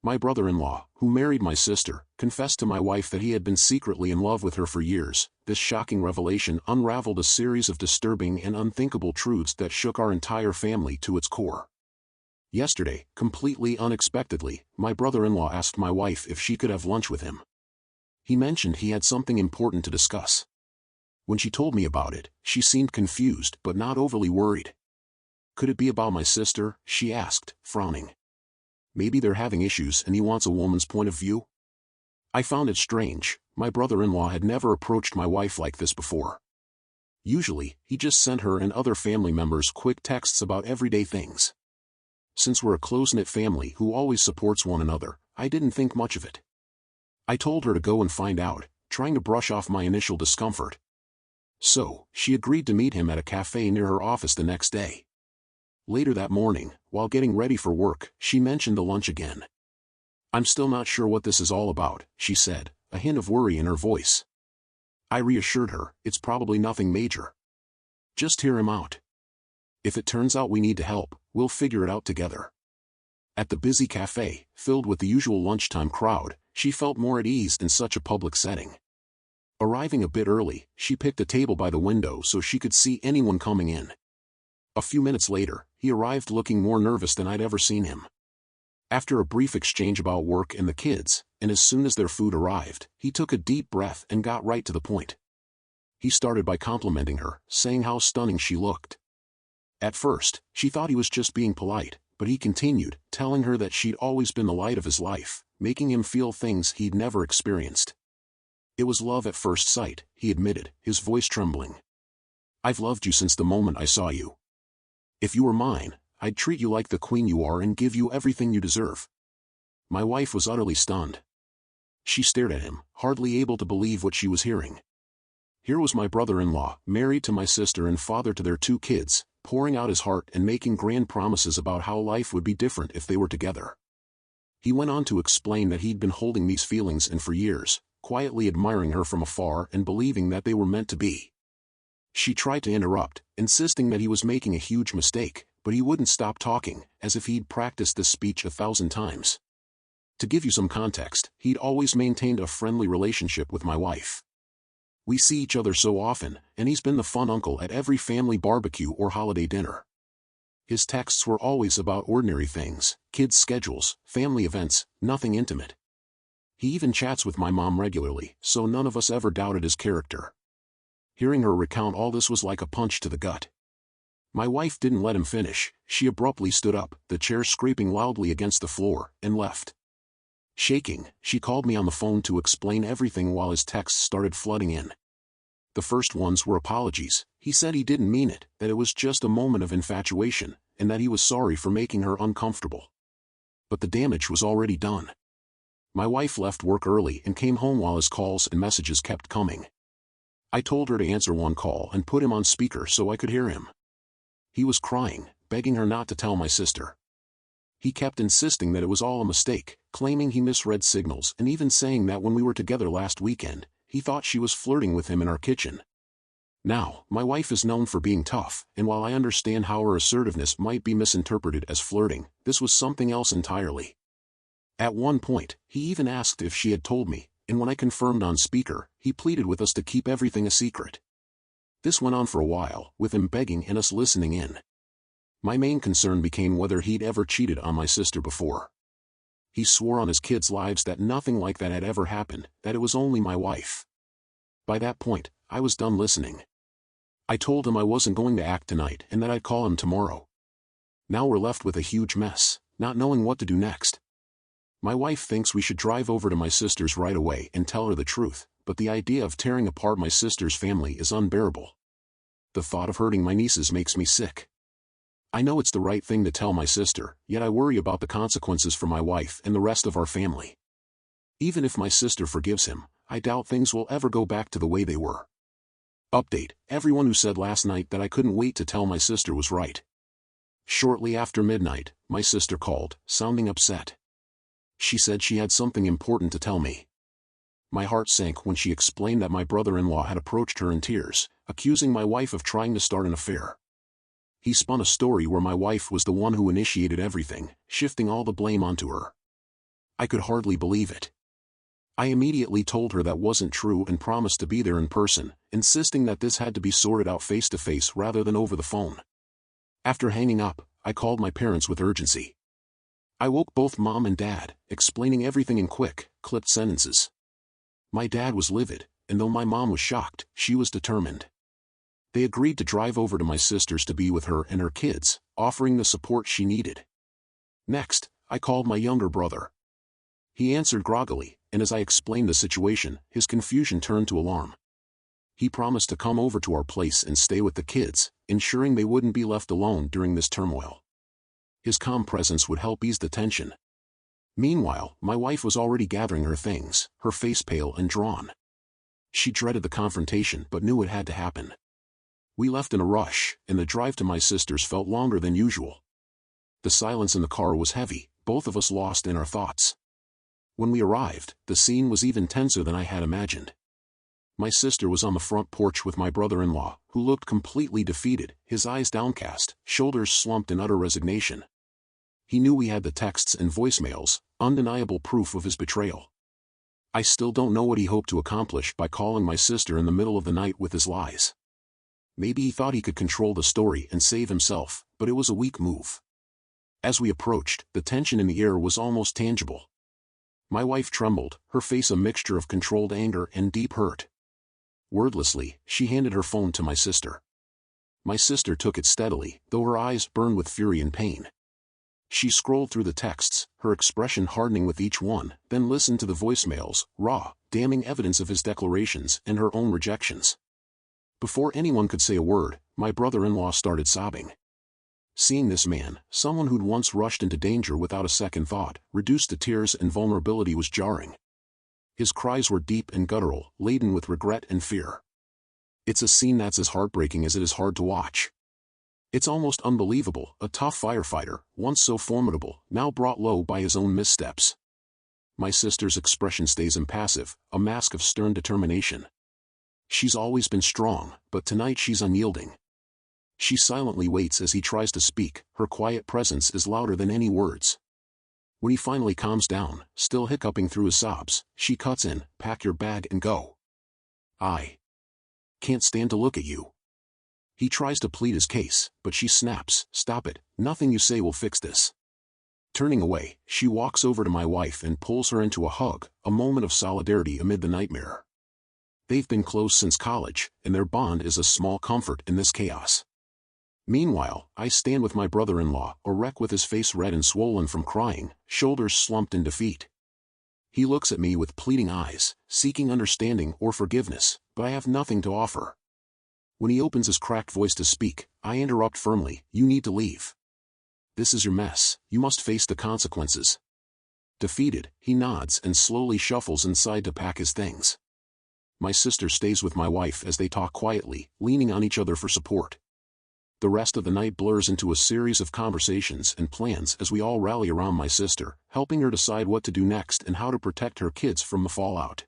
My brother-in-law, who married my sister, confessed to my wife that he had been secretly in love with her for years. This shocking revelation unraveled a series of disturbing and unthinkable truths that shook our entire family to its core. Yesterday, completely unexpectedly, my brother-in-law asked my wife if she could have lunch with him. He mentioned he had something important to discuss. When she told me about it, she seemed confused but not overly worried. "Could it be about my sister?" she asked, frowning. "Maybe they're having issues and he wants a woman's point of view?" I found it strange. My brother-in-law had never approached my wife like this before. Usually, he just sent her and other family members quick texts about everyday things. Since we're a close-knit family who always supports one another, I didn't think much of it. I told her to go and find out, trying to brush off my initial discomfort. So, she agreed to meet him at a cafe near her office the next day. Later that morning, while getting ready for work, she mentioned the lunch again. "I'm still not sure what this is all about," she said, a hint of worry in her voice. I reassured her, "It's probably nothing major. Just hear him out. If it turns out we need to help, we'll figure it out together." At the busy cafe, filled with the usual lunchtime crowd, she felt more at ease in such a public setting. Arriving a bit early, she picked a table by the window so she could see anyone coming in. A few minutes later, he arrived looking more nervous than I'd ever seen him. After a brief exchange about work and the kids, and as soon as their food arrived, he took a deep breath and got right to the point. He started by complimenting her, saying how stunning she looked. At first, she thought he was just being polite, but he continued, telling her that she'd always been the light of his life, making him feel things he'd never experienced. "It was love at first sight," he admitted, his voice trembling. "I've loved you since the moment I saw you. If you were mine, I'd treat you like the queen you are and give you everything you deserve." My wife was utterly stunned. She stared at him, hardly able to believe what she was hearing. Here was my brother-in-law, married to my sister and father to their 2 kids, pouring out his heart and making grand promises about how life would be different if they were together. He went on to explain that he'd been holding these feelings in for years, quietly admiring her from afar and believing that they were meant to be. She tried to interrupt, insisting that he was making a huge mistake, but he wouldn't stop talking, as if he'd practiced this speech 1,000 times. To give you some context, he'd always maintained a friendly relationship with my wife. We see each other so often, and he's been the fun uncle at every family barbecue or holiday dinner. His texts were always about ordinary things, kids' schedules, family events, nothing intimate. He even chats with my mom regularly, so none of us ever doubted his character. Hearing her recount all this was like a punch to the gut. My wife didn't let him finish. She abruptly stood up, the chair scraping loudly against the floor, and left. Shaking, she called me on the phone to explain everything while his texts started flooding in. The first ones were apologies. He said he didn't mean it, that it was just a moment of infatuation, and that he was sorry for making her uncomfortable. But the damage was already done. My wife left work early and came home while his calls and messages kept coming. I told her to answer one call and put him on speaker so I could hear him. He was crying, begging her not to tell my sister. He kept insisting that it was all a mistake, claiming he misread signals and even saying that when we were together last weekend, he thought she was flirting with him in our kitchen. Now, my wife is known for being tough, and while I understand how her assertiveness might be misinterpreted as flirting, this was something else entirely. At one point, he even asked if she had told me, and when I confirmed on speaker, he pleaded with us to keep everything a secret. This went on for a while, with him begging and us listening in. My main concern became whether he'd ever cheated on my sister before. He swore on his kids' lives that nothing like that had ever happened, that it was only my wife. By that point, I was done listening. I told him I wasn't going to act tonight and that I'd call him tomorrow. Now we're left with a huge mess, not knowing what to do next. My wife thinks we should drive over to my sister's right away and tell her the truth, but the idea of tearing apart my sister's family is unbearable. The thought of hurting my nieces makes me sick. I know it's the right thing to tell my sister, yet I worry about the consequences for my wife and the rest of our family. Even if my sister forgives him, I doubt things will ever go back to the way they were. Update: everyone who said last night that I couldn't wait to tell my sister was right. Shortly after midnight, my sister called, sounding upset. She said she had something important to tell me. My heart sank when she explained that my brother-in-law had approached her in tears, accusing my wife of trying to start an affair. He spun a story where my wife was the one who initiated everything, shifting all the blame onto her. I could hardly believe it. I immediately told her that wasn't true and promised to be there in person, insisting that this had to be sorted out face-to-face rather than over the phone. After hanging up, I called my parents with urgency. I woke both Mom and Dad, explaining everything in quick, clipped sentences. My dad was livid, and though my mom was shocked, she was determined. They agreed to drive over to my sister's to be with her and her kids, offering the support she needed. Next, I called my younger brother. He answered groggily, and as I explained the situation, his confusion turned to alarm. He promised to come over to our place and stay with the kids, ensuring they wouldn't be left alone during this turmoil. His calm presence would help ease the tension. Meanwhile, my wife was already gathering her things, her face pale and drawn. She dreaded the confrontation but knew it had to happen. We left in a rush, and the drive to my sister's felt longer than usual. The silence in the car was heavy, both of us lost in our thoughts. When we arrived, the scene was even tenser than I had imagined. My sister was on the front porch with my brother-in-law, who looked completely defeated, his eyes downcast, shoulders slumped in utter resignation. He knew we had the texts and voicemails, undeniable proof of his betrayal. I still don't know what he hoped to accomplish by calling my sister in the middle of the night with his lies. Maybe he thought he could control the story and save himself, but it was a weak move. As we approached, the tension in the air was almost tangible. My wife trembled, her face a mixture of controlled anger and deep hurt. Wordlessly, she handed her phone to my sister. My sister took it steadily, though her eyes burned with fury and pain. She scrolled through the texts, her expression hardening with each one, then listened to the voicemails, raw, damning evidence of his declarations and her own rejections. Before anyone could say a word, my brother-in-law started sobbing. Seeing this man, someone who'd once rushed into danger without a second thought, reduced to tears and vulnerability was jarring. His cries were deep and guttural, laden with regret and fear. It's a scene that's as heartbreaking as it is hard to watch. It's almost unbelievable, a tough firefighter, once so formidable, now brought low by his own missteps. My sister's expression stays impassive, a mask of stern determination. She's always been strong, but tonight she's unyielding. She silently waits as he tries to speak, her quiet presence is louder than any words. When he finally calms down, still hiccuping through his sobs, she cuts in, "Pack your bag and go. I can't stand to look at you." He tries to plead his case, but she snaps, "Stop it, nothing you say will fix this." Turning away, she walks over to my wife and pulls her into a hug, a moment of solidarity amid the nightmare. They've been close since college, and their bond is a small comfort in this chaos. Meanwhile, I stand with my brother-in-law, a wreck with his face red and swollen from crying, shoulders slumped in defeat. He looks at me with pleading eyes, seeking understanding or forgiveness, but I have nothing to offer. When he opens his cracked voice to speak, I interrupt firmly, "You need to leave. This is your mess, you must face the consequences." Defeated, he nods and slowly shuffles inside to pack his things. My sister stays with my wife as they talk quietly, leaning on each other for support. The rest of the night blurs into a series of conversations and plans as we all rally around my sister, helping her decide what to do next and how to protect her kids from the fallout.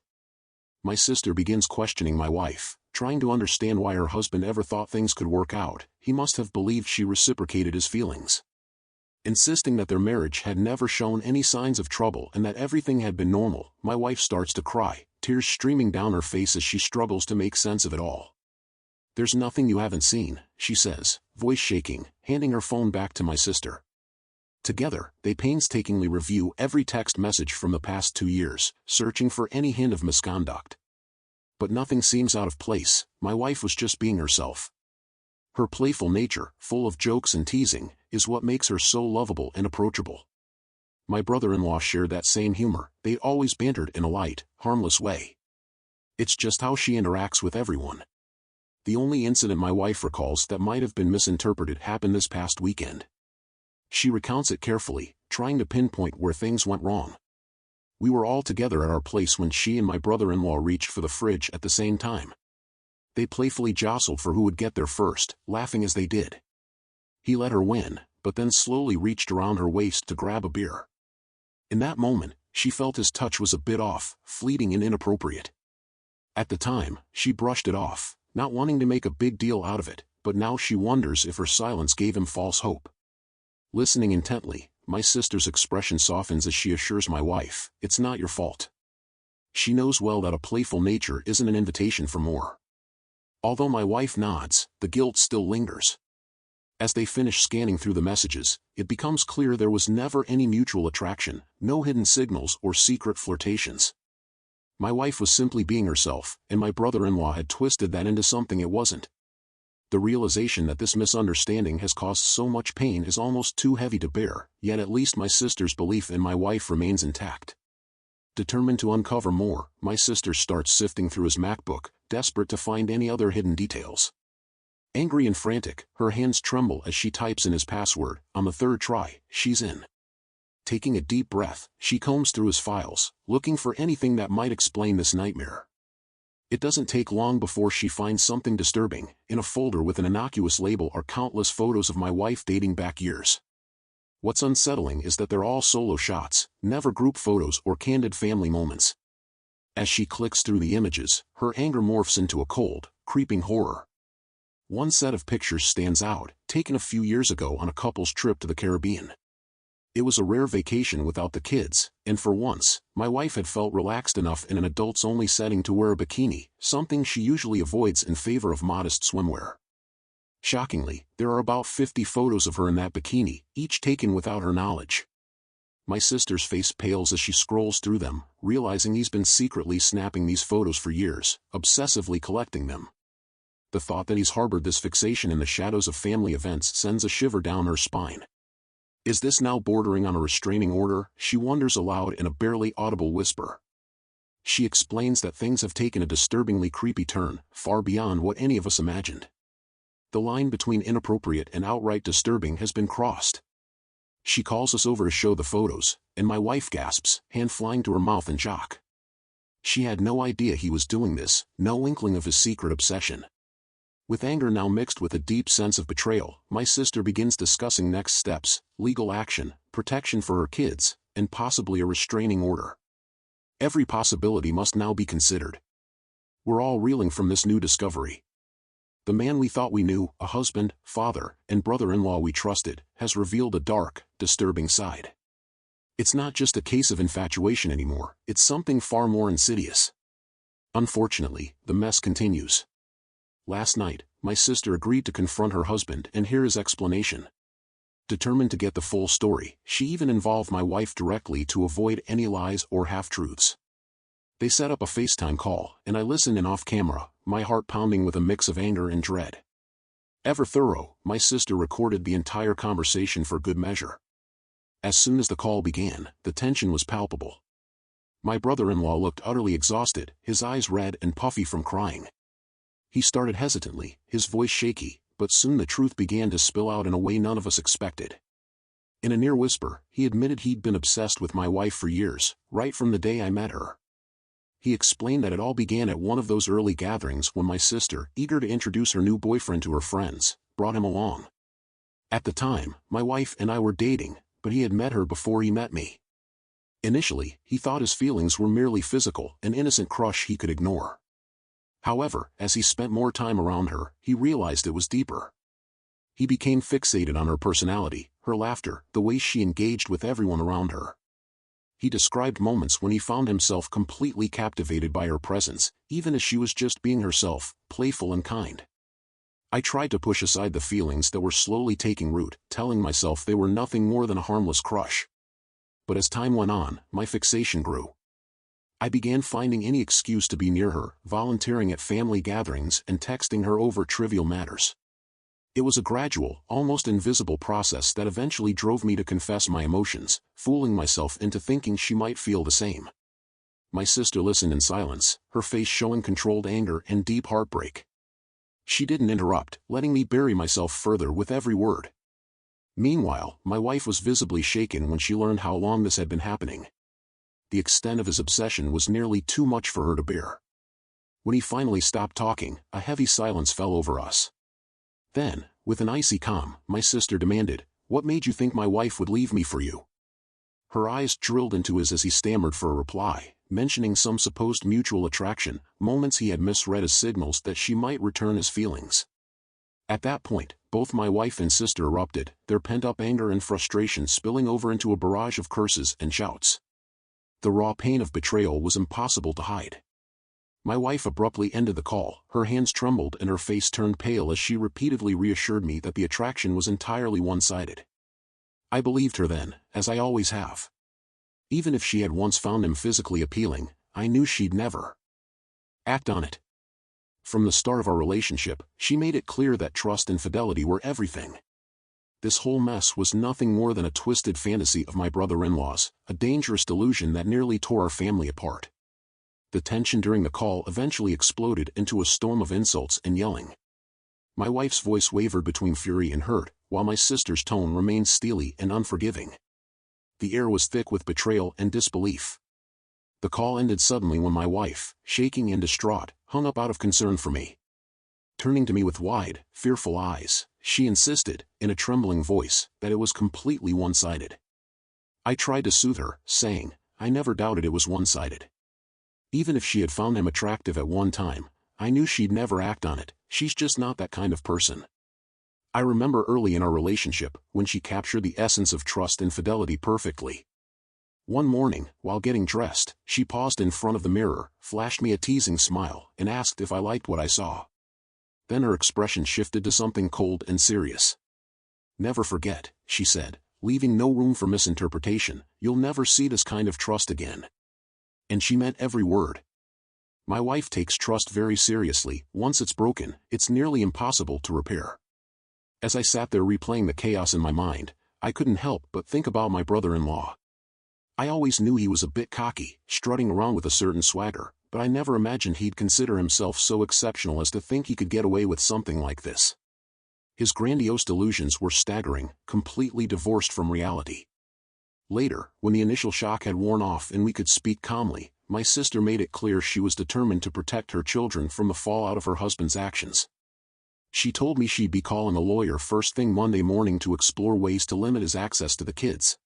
My sister begins questioning my wife, trying to understand why her husband ever thought things could work out. He must have believed she reciprocated his feelings. Insisting that their marriage had never shown any signs of trouble and that everything had been normal, my wife starts to cry, tears streaming down her face as she struggles to make sense of it all. "There's nothing you haven't seen," she says, voice shaking, handing her phone back to my sister. Together, they painstakingly review every text message from the past 2 years, searching for any hint of misconduct. But nothing seems out of place. My wife was just being herself. Her playful nature, full of jokes and teasing, is what makes her so lovable and approachable. My brother-in-law shared that same humor. They always bantered in a light, harmless way. It's just how she interacts with everyone. The only incident my wife recalls that might have been misinterpreted happened this past weekend. She recounts it carefully, trying to pinpoint where things went wrong. We were all together at our place when she and my brother-in-law reached for the fridge at the same time. They playfully jostled for who would get there first, laughing as they did. He let her win, but then slowly reached around her waist to grab a beer. In that moment, she felt his touch was a bit off, fleeting and inappropriate. At the time, she brushed it off, not wanting to make a big deal out of it, but now she wonders if her silence gave him false hope. Listening intently, my sister's expression softens as she assures my wife, "It's not your fault." She knows well that a playful nature isn't an invitation for more. Although my wife nods, the guilt still lingers. As they finish scanning through the messages, it becomes clear there was never any mutual attraction, no hidden signals or secret flirtations. My wife was simply being herself, and my brother-in-law had twisted that into something it wasn't. The realization that this misunderstanding has caused so much pain is almost too heavy to bear, yet at least my sister's belief in my wife remains intact. Determined to uncover more, my sister starts sifting through his MacBook, desperate to find any other hidden details. Angry and frantic, her hands tremble as she types in his password. On the third try, she's in. Taking a deep breath, she combs through his files, looking for anything that might explain this nightmare. It doesn't take long before she finds something disturbing. In a folder with an innocuous label are countless photos of my wife dating back years. What's unsettling is that they're all solo shots, never group photos or candid family moments. As she clicks through the images, her anger morphs into a cold, creeping horror. One set of pictures stands out, taken a few years ago on a couple's trip to the Caribbean. It was a rare vacation without the kids, and for once, my wife had felt relaxed enough in an adults-only setting to wear a bikini, something she usually avoids in favor of modest swimwear. Shockingly, there are about 50 photos of her in that bikini, each taken without her knowledge. My sister's face pales as she scrolls through them, realizing he's been secretly snapping these photos for years, obsessively collecting them. The thought that he's harbored this fixation in the shadows of family events sends a shiver down her spine. Is this now bordering on a restraining order? She wonders aloud in a barely audible whisper. She explains that things have taken a disturbingly creepy turn, far beyond what any of us imagined. The line between inappropriate and outright disturbing has been crossed. She calls us over to show the photos, and my wife gasps, hand flying to her mouth in shock. She had no idea he was doing this, no inkling of his secret obsession. With anger now mixed with a deep sense of betrayal, my sister begins discussing next steps, legal action, protection for her kids, and possibly a restraining order. Every possibility must now be considered. We're all reeling from this new discovery. The man we thought we knew, a husband, father, and brother-in-law we trusted, has revealed a dark, disturbing side. It's not just a case of infatuation anymore, it's something far more insidious. Unfortunately, the mess continues. Last night, my sister agreed to confront her husband and hear his explanation. Determined to get the full story, she even involved my wife directly to avoid any lies or half-truths. They set up a FaceTime call, and I listened in off-camera, my heart pounding with a mix of anger and dread. Ever thorough, my sister recorded the entire conversation for good measure. As soon as the call began, the tension was palpable. My brother-in-law looked utterly exhausted, his eyes red and puffy from crying. He started hesitantly, his voice shaky, but soon the truth began to spill out in a way none of us expected. In a near whisper, he admitted he'd been obsessed with my wife for years, right from the day I met her. He explained that it all began at one of those early gatherings when my sister, eager to introduce her new boyfriend to her friends, brought him along. At the time, my wife and I were dating, but he had met her before he met me. Initially, he thought his feelings were merely physical, an innocent crush he could ignore. However, as he spent more time around her, he realized it was deeper. He became fixated on her personality, her laughter, the way she engaged with everyone around her. He described moments when he found himself completely captivated by her presence, even as she was just being herself, playful and kind. I tried to push aside the feelings that were slowly taking root, telling myself they were nothing more than a harmless crush. But as time went on, my fixation grew. I began finding any excuse to be near her, volunteering at family gatherings and texting her over trivial matters. It was a gradual, almost invisible process that eventually drove me to confess my emotions, fooling myself into thinking she might feel the same. My sister listened in silence, her face showing controlled anger and deep heartbreak. She didn't interrupt, letting me bury myself further with every word. Meanwhile, my wife was visibly shaken when she learned how long this had been happening. The extent of his obsession was nearly too much for her to bear. When he finally stopped talking, a heavy silence fell over us. Then, with an icy calm, my sister demanded, "What made you think my wife would leave me for you?" Her eyes drilled into his as he stammered for a reply, mentioning some supposed mutual attraction, moments he had misread as signals that she might return his feelings. At that point, both my wife and sister erupted, their pent-up anger and frustration spilling over into a barrage of curses and shouts. The raw pain of betrayal was impossible to hide. My wife abruptly ended the call, her hands trembled and her face turned pale as she repeatedly reassured me that the attraction was entirely one-sided. I believed her then, as I always have. Even if she had once found him physically appealing, I knew she'd never act on it. From the start of our relationship, she made it clear that trust and fidelity were everything. This whole mess was nothing more than a twisted fantasy of my brother-in-law's, a dangerous delusion that nearly tore our family apart. The tension during the call eventually exploded into a storm of insults and yelling. My wife's voice wavered between fury and hurt, while my sister's tone remained steely and unforgiving. The air was thick with betrayal and disbelief. The call ended suddenly when my wife, shaking and distraught, hung up out of concern for me. Turning to me with wide, fearful eyes, she insisted, in a trembling voice, that it was completely one-sided. I tried to soothe her, saying, I never doubted it was one-sided. Even if she had found him attractive at one time, I knew she'd never act on it. She's just not that kind of person. I remember early in our relationship, when she captured the essence of trust and fidelity perfectly. One morning, while getting dressed, she paused in front of the mirror, flashed me a teasing smile, and asked if I liked what I saw. Then her expression shifted to something cold and serious. Never forget, she said, leaving no room for misinterpretation, you'll never see this kind of trust again. And she meant every word. My wife takes trust very seriously. Once it's broken, it's nearly impossible to repair. As I sat there replaying the chaos in my mind, I couldn't help but think about my brother-in-law. I always knew he was a bit cocky, strutting around with a certain swagger, but I never imagined he'd consider himself so exceptional as to think he could get away with something like this. His grandiose delusions were staggering, completely divorced from reality. Later, when the initial shock had worn off and we could speak calmly, my sister made it clear she was determined to protect her children from the fallout of her husband's actions. She told me she'd be calling a lawyer first thing Monday morning to explore ways to limit his access to the kids.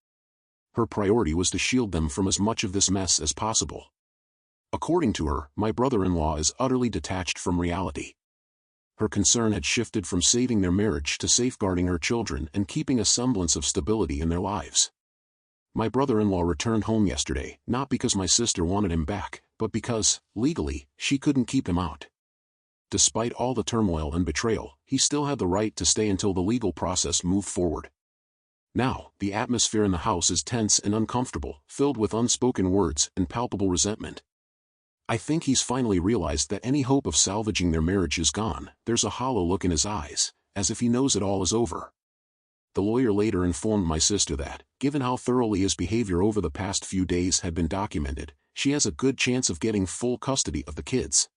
Her priority was to shield them from as much of this mess as possible. According to her, my brother-in-law is utterly detached from reality. Her concern had shifted from saving their marriage to safeguarding her children and keeping a semblance of stability in their lives. My brother-in-law returned home yesterday, not because my sister wanted him back, but because, legally, she couldn't keep him out. Despite all the turmoil and betrayal, he still had the right to stay until the legal process moved forward. Now, the atmosphere in the house is tense and uncomfortable, filled with unspoken words and palpable resentment. I think he's finally realized that any hope of salvaging their marriage is gone. There's a hollow look in his eyes, as if he knows it all is over. The lawyer later informed my sister that, given how thoroughly his behavior over the past few days had been documented, she has a good chance of getting full custody of the kids.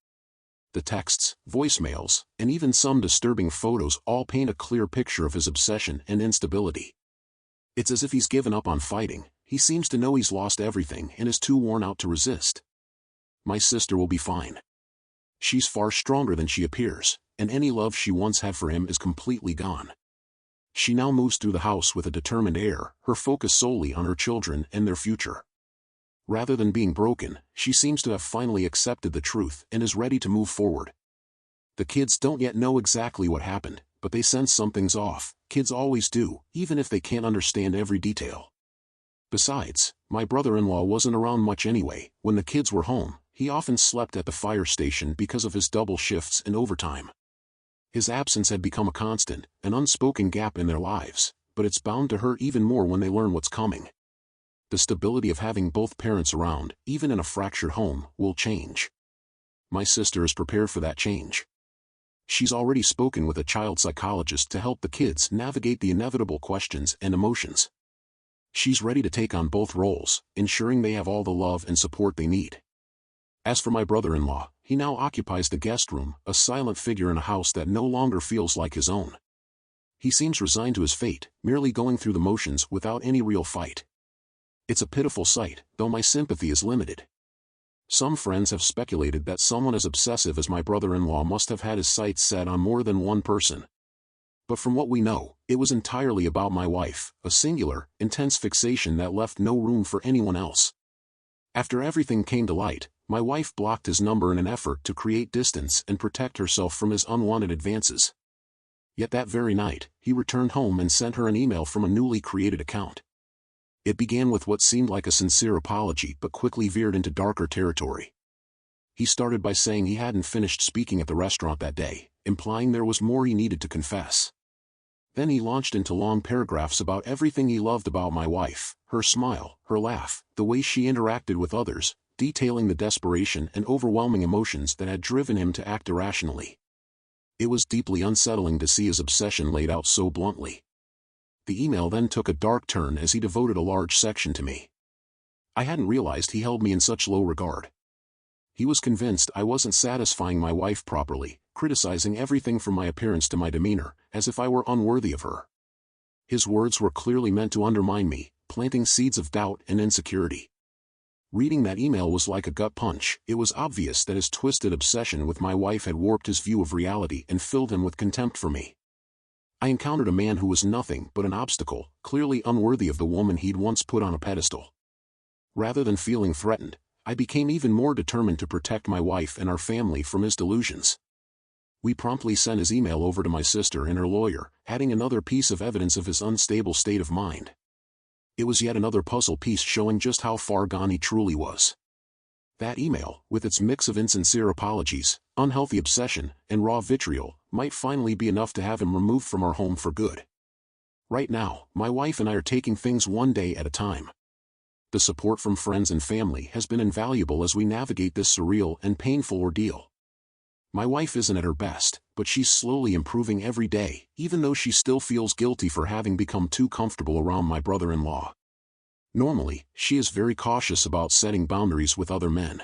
The texts, voicemails, and even some disturbing photos all paint a clear picture of his obsession and instability. It's as if he's given up on fighting. He seems to know he's lost everything and is too worn out to resist. My sister will be fine. She's far stronger than she appears, and any love she once had for him is completely gone. She now moves through the house with a determined air, her focus solely on her children and their future. Rather than being broken, she seems to have finally accepted the truth and is ready to move forward. The kids don't yet know exactly what happened, but they sense something's off. Kids always do, even if they can't understand every detail. Besides, my brother-in-law wasn't around much anyway. When the kids were home, he often slept at the fire station because of his double shifts and overtime. His absence had become a constant, an unspoken gap in their lives, but it's bound to hurt even more when they learn what's coming. The stability of having both parents around, even in a fractured home, will change. My sister is prepared for that change. She's already spoken with a child psychologist to help the kids navigate the inevitable questions and emotions. She's ready to take on both roles, ensuring they have all the love and support they need. As for my brother-in-law, he now occupies the guest room, a silent figure in a house that no longer feels like his own. He seems resigned to his fate, merely going through the motions without any real fight. It's a pitiful sight, though my sympathy is limited. Some friends have speculated that someone as obsessive as my brother-in-law must have had his sights set on more than one person. But from what we know, it was entirely about my wife, a singular, intense fixation that left no room for anyone else. After everything came to light, my wife blocked his number in an effort to create distance and protect herself from his unwanted advances. Yet that very night, he returned home and sent her an email from a newly created account. It began with what seemed like a sincere apology but quickly veered into darker territory. He started by saying he hadn't finished speaking at the restaurant that day, implying there was more he needed to confess. Then he launched into long paragraphs about everything he loved about my wife, her smile, her laugh, the way she interacted with others, detailing the desperation and overwhelming emotions that had driven him to act irrationally. It was deeply unsettling to see his obsession laid out so bluntly. The email then took a dark turn as he devoted a large section to me. I hadn't realized he held me in such low regard. He was convinced I wasn't satisfying my wife properly, criticizing everything from my appearance to my demeanor, as if I were unworthy of her. His words were clearly meant to undermine me, planting seeds of doubt and insecurity. Reading that email was like a gut punch. It was obvious that his twisted obsession with my wife had warped his view of reality and filled him with contempt for me. I encountered a man who was nothing but an obstacle, clearly unworthy of the woman he'd once put on a pedestal. Rather than feeling threatened, I became even more determined to protect my wife and our family from his delusions. We promptly sent his email over to my sister and her lawyer, adding another piece of evidence of his unstable state of mind. It was yet another puzzle piece showing just how far gone he truly was. That email, with its mix of insincere apologies, unhealthy obsession, and raw vitriol, might finally be enough to have him removed from our home for good. Right now, my wife and I are taking things one day at a time. The support from friends and family has been invaluable as we navigate this surreal and painful ordeal. My wife isn't at her best, but she's slowly improving every day, even though she still feels guilty for having become too comfortable around my brother-in-law. Normally, she is very cautious about setting boundaries with other men.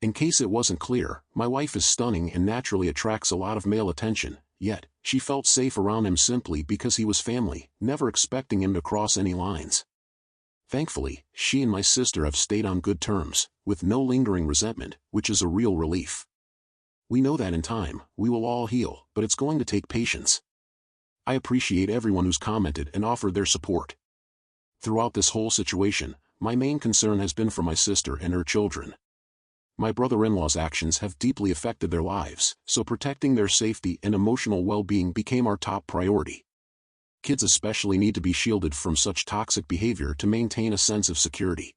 In case it wasn't clear, my wife is stunning and naturally attracts a lot of male attention, yet, she felt safe around him simply because he was family, never expecting him to cross any lines. Thankfully, she and my sister have stayed on good terms, with no lingering resentment, which is a real relief. We know that in time, we will all heal, but it's going to take patience. I appreciate everyone who's commented and offered their support. Throughout this whole situation, my main concern has been for my sister and her children. My brother-in-law's actions have deeply affected their lives, so protecting their safety and emotional well-being became our top priority. Kids especially need to be shielded from such toxic behavior to maintain a sense of security.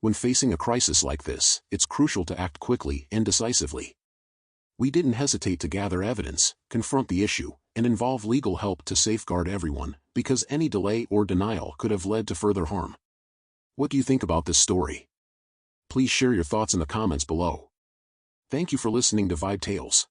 When facing a crisis like this, it's crucial to act quickly and decisively. We didn't hesitate to gather evidence, confront the issue, and involve legal help to safeguard everyone, because any delay or denial could have led to further harm. What do you think about this story? Please share your thoughts in the comments below. Thank you for listening to Vibe Tales.